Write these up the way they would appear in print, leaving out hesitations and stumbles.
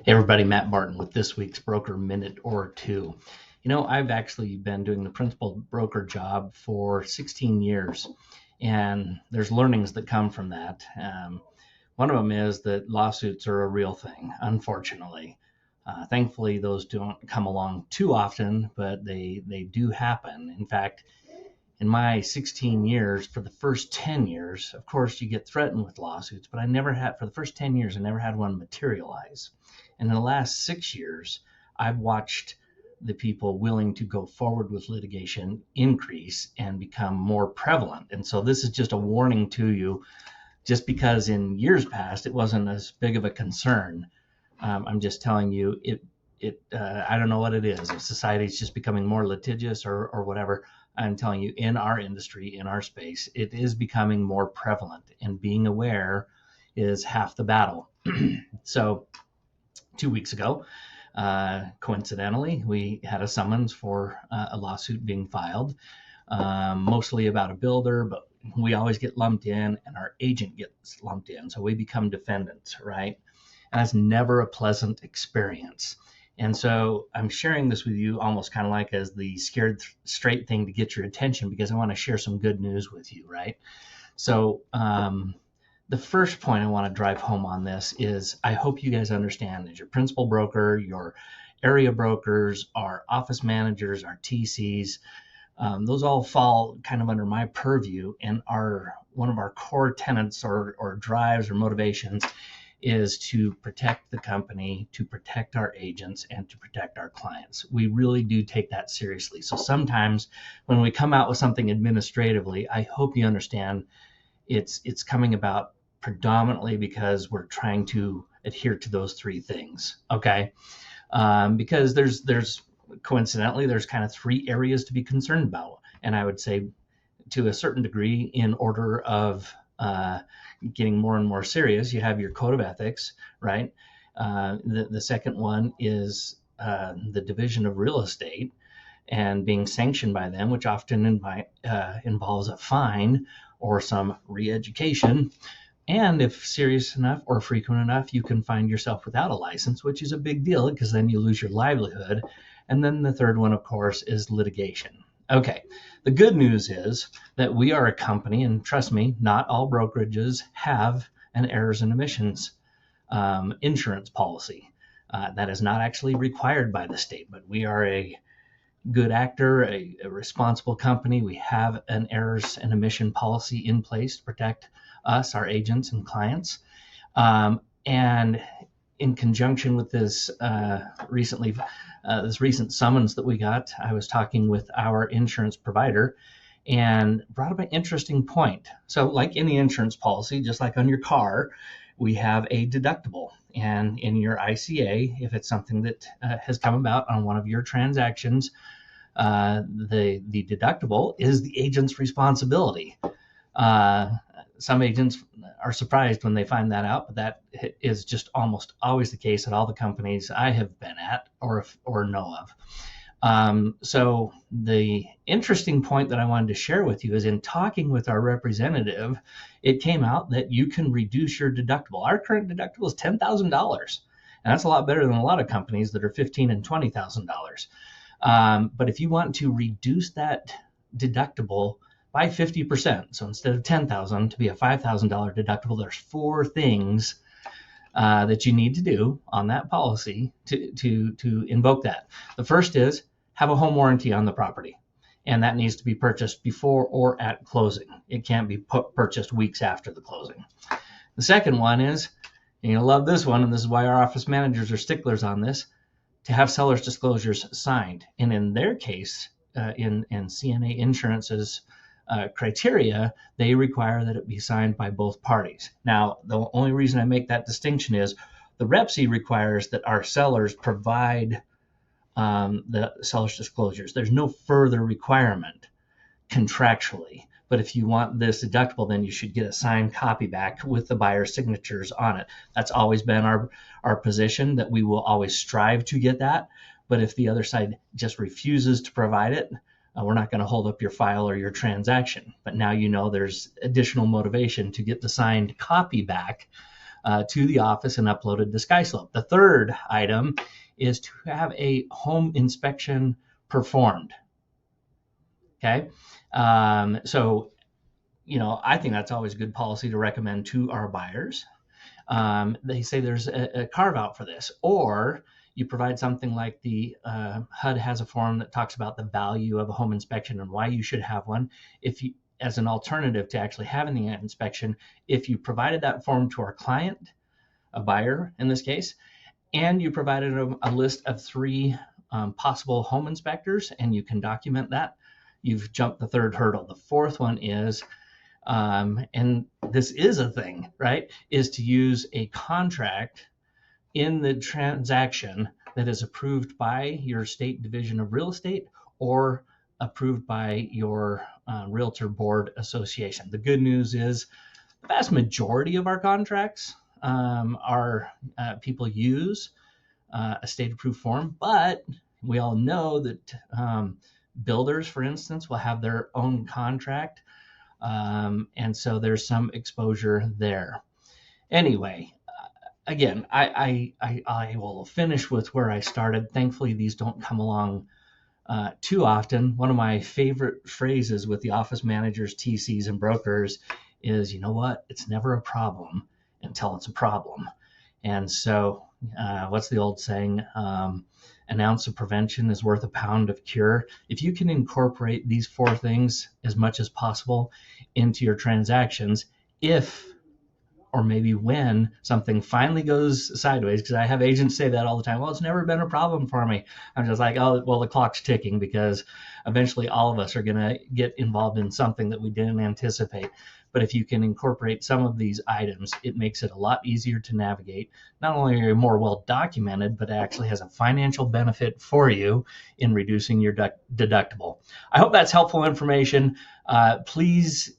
Hey everybody, Matt Martin with this week's Broker Minute or Two. I've actually been doing the principal broker job for 16 years, and there's learnings that come from that. One of them is that lawsuits are a real thing, unfortunately. Thankfully, those don't come along too often, but they do happen. In fact, in my 16 years, for the first 10 years, of course, you get threatened with lawsuits, but for the first 10 years, I never had one materialize. And in the last 6 years, I've watched the people willing to go forward with litigation increase and become more prevalent. And so this is just a warning to you, just because in years past, it wasn't as big of a concern. I'm just telling you, I don't know what it is. If society is just becoming more litigious or whatever, I'm telling you, in our industry, in our space, it is becoming more prevalent, and being aware is half the battle. So 2 weeks ago, coincidentally, we had a summons for a lawsuit being filed, mostly about a builder, but we always get lumped in, and our agent gets lumped in. So we become defendants, right? And that's never a pleasant experience. And so I'm sharing this with you almost kind of like as the scared straight thing to get your attention, because I want to share some good news with you, right? So the first point I want to drive home on this is I hope you guys understand, as your principal broker, your area brokers, our office managers, our TCs, those all fall kind of under my purview, and one of our core tenets or drives or motivations is to protect the company, to protect our agents, and to protect our clients. We really do take that seriously. So sometimes when we come out with something administratively, I hope you understand it's coming about predominantly because we're trying to adhere to those three things, okay? Because there's coincidentally, there's kind of three areas to be concerned about. And I would say to a certain degree, in order of getting more and more serious, you have your code of ethics, right? The second one is the division of real estate and being sanctioned by them, which often involves a fine or some re-education. And if serious enough or frequent enough, you can find yourself without a license, which is a big deal because then you lose your livelihood. And then the third one, of course, is litigation. Okay, the good news is that we are a company, and trust me, not all brokerages have an errors and omissions insurance policy. That is not actually required by the state, but we are a good actor, a responsible company. We have an errors and omission policy in place to protect us, our agents, and clients. And in conjunction with this this recent summons that we got, I was talking with our insurance provider and brought up an interesting point. So like any insurance policy, just like on your car, we have a deductible. And in your ICA, if it's something that has come about on one of your transactions, the deductible is the agent's responsibility. Some agents are surprised when they find that out, but that is just almost always the case at all the companies I have been at or know of. So the interesting point that I wanted to share with you is, in talking with our representative, it came out that you can reduce your deductible. Our current deductible is $10,000, and that's a lot better than a lot of companies that are $15,000 and $20,000. But if you want to reduce that deductible by 50%. So instead of $10,000 to be a $5,000 deductible, there's four things that you need to do on that policy to invoke that. The first is have a home warranty on the property, and that needs to be purchased before or at closing. It can't be purchased weeks after the closing. The second one is, and you'll love this one, and this is why our office managers are sticklers on this, to have seller's disclosures signed. And in their case, in CNA Insurance's criteria, they require that it be signed by both parties. Now, the only reason I make that distinction is the REPC requires that our sellers provide the seller's disclosures. There's no further requirement contractually. But if you want this deductible, then you should get a signed copy back with the buyer's signatures on it. That's always been our position, that we will always strive to get that. But if the other side just refuses to provide it, we're not going to hold up your file or your transaction. But now you know there's additional motivation to get the signed copy back to the office and uploaded to SkySlope. The third item is to have a home inspection performed. Okay. So, I think that's always good policy to recommend to our buyers. They say there's a carve out for this, or you provide something like the HUD has a form that talks about the value of a home inspection and why you should have one. If you, as an alternative to actually having the inspection, if you provided that form to our client, a buyer in this case, and you provided a list of 3 possible home inspectors, and you can document that, you've jumped the third hurdle. The fourth one is, and this is a thing, right, is to use a contract in the transaction that is approved by your state division of real estate or approved by your realtor board association. The good news is the vast majority of our contracts are people use a state approved form, but we all know that builders, for instance, will have their own contract. And so there's some exposure there. Anyway, again, I will finish with where I started. Thankfully, these don't come along too often. One of my favorite phrases with the office managers, TCs, and brokers is, you know what? It's never a problem until it's a problem. And so what's the old saying? An ounce of prevention is worth a pound of cure. If you can incorporate these 4 things as much as possible into your transactions, if or maybe when something finally goes sideways, because I have agents say that all the time, well, it's never been a problem for me. I'm just like, oh, well, the clock's ticking, because eventually all of us are going to get involved in something that we didn't anticipate. But if you can incorporate some of these items, it makes it a lot easier to navigate. Not only are you more well documented, but it actually has a financial benefit for you in reducing your deductible. I hope that's helpful information. Please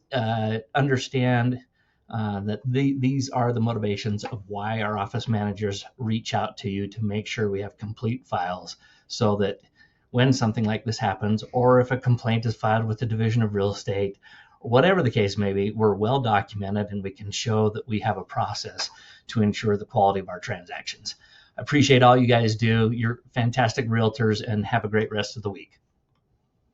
understand that these are the motivations of why our office managers reach out to you, to make sure we have complete files, so that when something like this happens, or if a complaint is filed with the Division of Real Estate, or whatever the case may be, we're well documented and we can show that we have a process to ensure the quality of our transactions. I appreciate all you guys do. You're fantastic realtors, and have a great rest of the week.